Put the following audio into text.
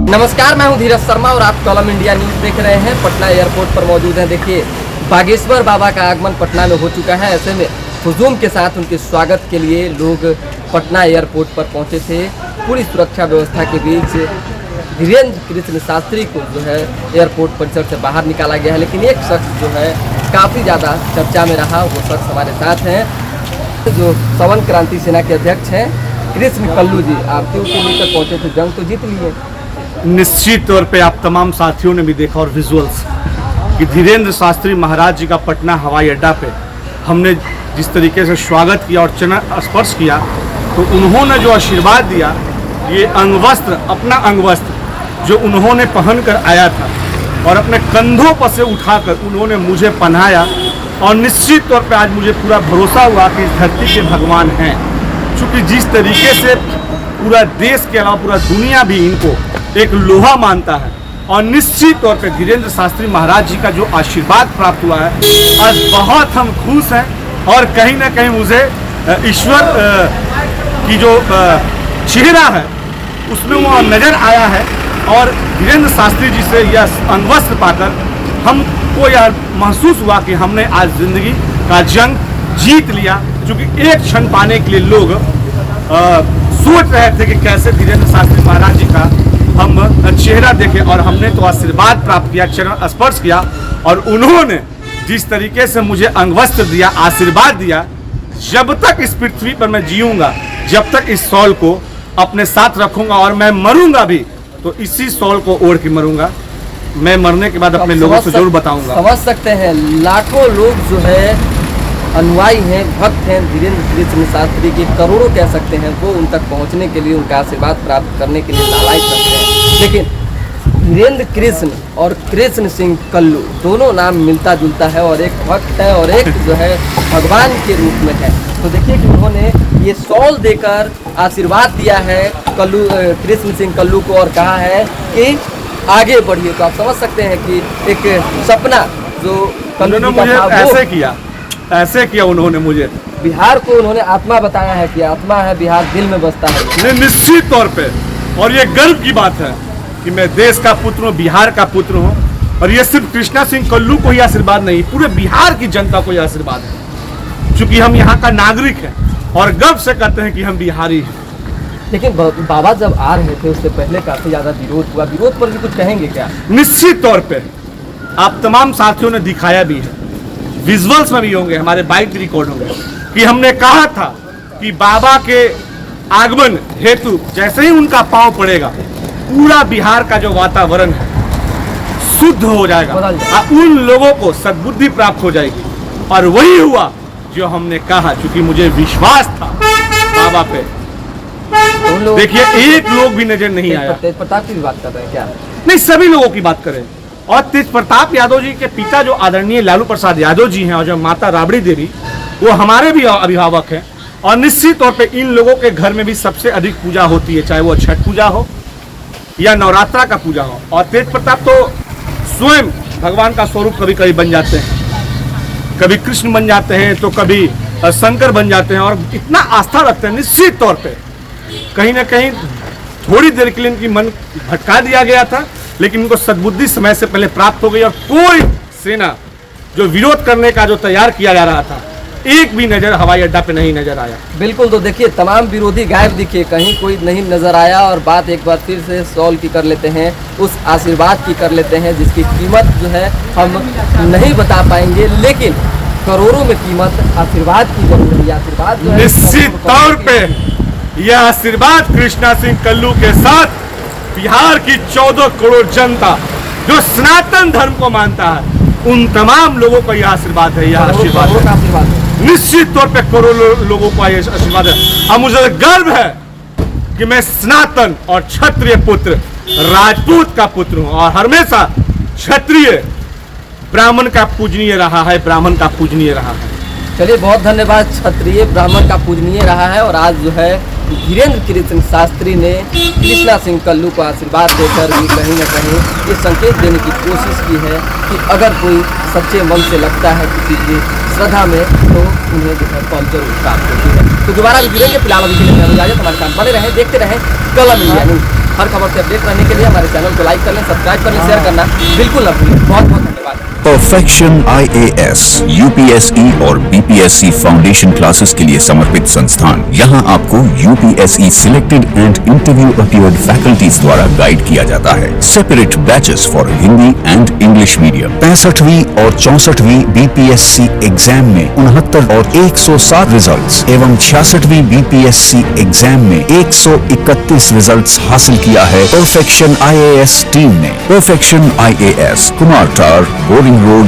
नमस्कार, मैं हूं धीरज शर्मा और आप कॉलम इंडिया न्यूज़ देख रहे हैं। पटना एयरपोर्ट पर मौजूद हैं। देखिए, बागेश्वर बाबा का आगमन पटना में हो चुका है। ऐसे में हुजूम के साथ उनके स्वागत के लिए लोग पटना एयरपोर्ट पर पहुंचे थे। पूरी सुरक्षा व्यवस्था के बीच धीरेन्द्र कृष्ण शास्त्री को जो है एयरपोर्ट परिसर से बाहर निकाला गया है। लेकिन एक शख्स जो है काफ़ी ज़्यादा चर्चा में रहा, वो शख्स हमारे साथ हैं, जो सवन क्रांति सेना के अध्यक्ष हैं, कृष्ण कल्लू जी। आरती के लेकर पहुँचे थे, जंग तो जीत लिए। निश्चित तौर पे आप तमाम साथियों ने भी देखा और विजुअल्स कि धीरेन्द्र शास्त्री महाराज जी का पटना हवाई अड्डा पे हमने जिस तरीके से स्वागत किया और चरण स्पर्श किया, तो उन्होंने जो आशीर्वाद दिया, ये अंगवस्त्र, अपना अंगवस्त्र जो उन्होंने पहन कर आया था और अपने कंधों पर से उठाकर उन्होंने मुझे पहनाया। और निश्चित तौर पे आज मुझे पूरा भरोसा हुआ कि इस धरती के भगवान हैं, क्योंकि जिस तरीके से पूरा देश के अलावा पूरा दुनिया भी इनको एक लोहा मानता है। और निश्चित तौर पे धीरेन्द्र शास्त्री महाराज जी का जो आशीर्वाद प्राप्त हुआ है, आज बहुत हम खुश हैं। और कहीं ना कहीं मुझे ईश्वर की जो चेहरा है उसमें वो नज़र आया है। और धीरेन्द्र शास्त्री जी से यह अंगवस्त्र पाकर हमको यह महसूस हुआ कि हमने आज जिंदगी का जंग जीत लिया। क्योंकि एक क्षण पाने के लिए लोग सोच रहे थे कि कैसे धीरेन्द्र शास्त्री महाराज जी का हम चेहरा देखें, और हमने तो आशीर्वाद प्राप्त किया, चरण स्पर्श किया। और उन्होंने जिस तरीके से मुझे अंगवस्त्र दिया, आशीर्वाद दिया, जब तक इस पृथ्वी पर मैं जीऊंगा, जब तक इस शॉल को अपने साथ रखूंगा और मैं मरूंगा भी तो इसी शॉल को ओढ़ के मरूंगा। मैं मरने के बाद अपने लोगों से जरूर बताऊंगा। समझ सकते हैं, लाखों लोग जो है अनुयायी हैं, भक्त हैं धीरेन्द्र कृष्ण शास्त्री के, करोड़ों कह सकते हैं, वो उन तक पहुंचने के लिए, उनका आशीर्वाद प्राप्त करने के लिए लालायित रहते हैं। लेकिन धीरेन्द्र कृष्ण और कृष्ण सिंह कल्लू दोनों नाम मिलता जुलता है, और एक भक्त है और एक जो है भगवान के रूप में है। तो देखिए कि उन्होंने ये शॉल देकर आशीर्वाद दिया है कल्लू, कृष्ण सिंह कल्लू को, और कहा है कि आगे बढ़िए। तो आप समझ सकते हैं कि एक सपना जो कल्लू ने मुझे ऐसे किया उन्होंने मुझे। बिहार को उन्होंने आत्मा बताया है कि आत्मा है बिहार, दिल में बसता है। निश्चित तौर पे, और ये गर्व की बात है कि मैं देश का पुत्र हूँ, बिहार का पुत्र हूँ। और ये सिर्फ कृष्णा सिंह कल्लू को ही आशीर्वाद नहीं, पूरे बिहार की जनता को यह आशीर्वाद है, क्योंकि हम यहाँ का नागरिक हैं और गर्व से कहते हैं कि हम बिहारी हैं। लेकिन बाबा जब आ रहे थे उससे पहले काफी ज्यादा विरोध हुआ, विरोध पर भी कुछ कहेंगे क्या? निश्चित तौर पे आप तमाम साथियों ने दिखाया भी है, विजुअल्स में भी होंगे, हमारे बाइट रिकॉर्ड होंगे, कि हमने कहा था कि बाबा के आगमन हेतु जैसे ही उनका पांव पड़ेगा, पूरा बिहार का जो वातावरण है शुद्ध हो जाएगा और उन लोगों को सद्बुद्धि प्राप्त हो जाएगी। और वही हुआ जो हमने कहा, क्योंकि मुझे विश्वास था बाबा पे। देखिए, एक लोग भी नजर नहीं आया। तेज प्रताप की बात कर रहे हैं क्या? नहीं, सभी लोगों की बात करें। और तेज प्रताप यादव जी के पिता जो आदरणीय लालू प्रसाद यादव जी हैं, और जो माता राबड़ी देवी, वो हमारे भी अभिभावक हैं। और निश्चित तौर पे इन लोगों के घर में भी सबसे अधिक पूजा होती है, चाहे वो छठ पूजा हो या नवरात्रा का पूजा हो। और तेज प्रताप तो स्वयं भगवान का स्वरूप कभी कभी बन जाते हैं, कभी कृष्ण बन जाते हैं, तो कभी शंकर बन जाते हैं, और इतना आस्था रखते हैं। निश्चित तौर पे कहीं ना कहीं थोड़ी देर के लिए इनकी मन भटका दिया गया था, लेकिन इनको सद्बुद्धि समय से पहले प्राप्त हो गई। और कोई सेना जो विरोध करने का जो तैयार किया जा रहा था, एक भी नजर हवाई अड्डा पे नहीं नजर आया। बिल्कुल, तो देखिए तमाम विरोधी गायब दिखे, कहीं कोई नहीं नजर आया। और बात एक बार फिर से शॉल की कर लेते हैं, उस आशीर्वाद की कर लेते हैं, जिसकी कीमत जो है हम नहीं बता पाएंगे, लेकिन करोड़ों में कीमत आशीर्वाद की जरूर है। आशीर्वाद जो है निश्चित तौर पे यह आशीर्वाद कृष्णा सिंह कल्लू के साथ बिहार की 14 करोड़ जनता जो सनातन धर्म को मानता है, उन तमाम लोगों को यह आशीर्वाद है। यह आशीर्वाद है, निश्चित तौर पे करोड़ों लोगों को यह आशीर्वाद है। अब मुझे गर्व है कि मैं सनातन और क्षत्रिय पुत्र, राजपूत का पुत्र हूँ, और हमेशा क्षत्रिय ब्राह्मण का पूजनीय रहा है, ब्राह्मण का पूजनीय रहा है। चलिए, बहुत धन्यवाद। क्षत्रिय ब्राह्मण का पूजनीय रहा है, और आज जो है धीरेन्द्र कृष्ण शास्त्री ने कृष्णा सिंह कल्लू को आशीर्वाद देकर भी कहीं ना कहीं ये संकेत देने की कोशिश की है कि अगर कोई सच्चे मन से लगता है किसी की श्रद्धा में तो उन्हें जो है फल जरूर प्राप्त होती है। तो दोबारा भी जुड़ेंगे, फिलहाल अभी के लिए हमें इजाजत, हमारे साथ बने रहें, देखते रहें कलम इंडिया न्यूज़। हर खबर से अपडेट रहने के लिए हमारे चैनल को लाइक कर लें, सब्सक्राइब कर लें, शेयर करना बिल्कुल न भूलें। बहुत बहुत धन्यवाद। परफेक्शन IAS, UPSE और BPSC फाउंडेशन क्लासेस के लिए समर्पित संस्थान। यहाँ आपको UPSE selected and interview appeared faculties द्वारा गाइड किया जाता है। Separate batches for Hindi and English medium. 65वीं और 64वीं BPSC एग्जाम में 69 और 107 रिजल्ट्स एवं 66वीं BPSC एग्जाम में 131 रिजल्ट्स हासिल किया है परफेक्शन IAS टीम ने। परफेक्शन IAS, कुमार टार, बोरिंग रोड।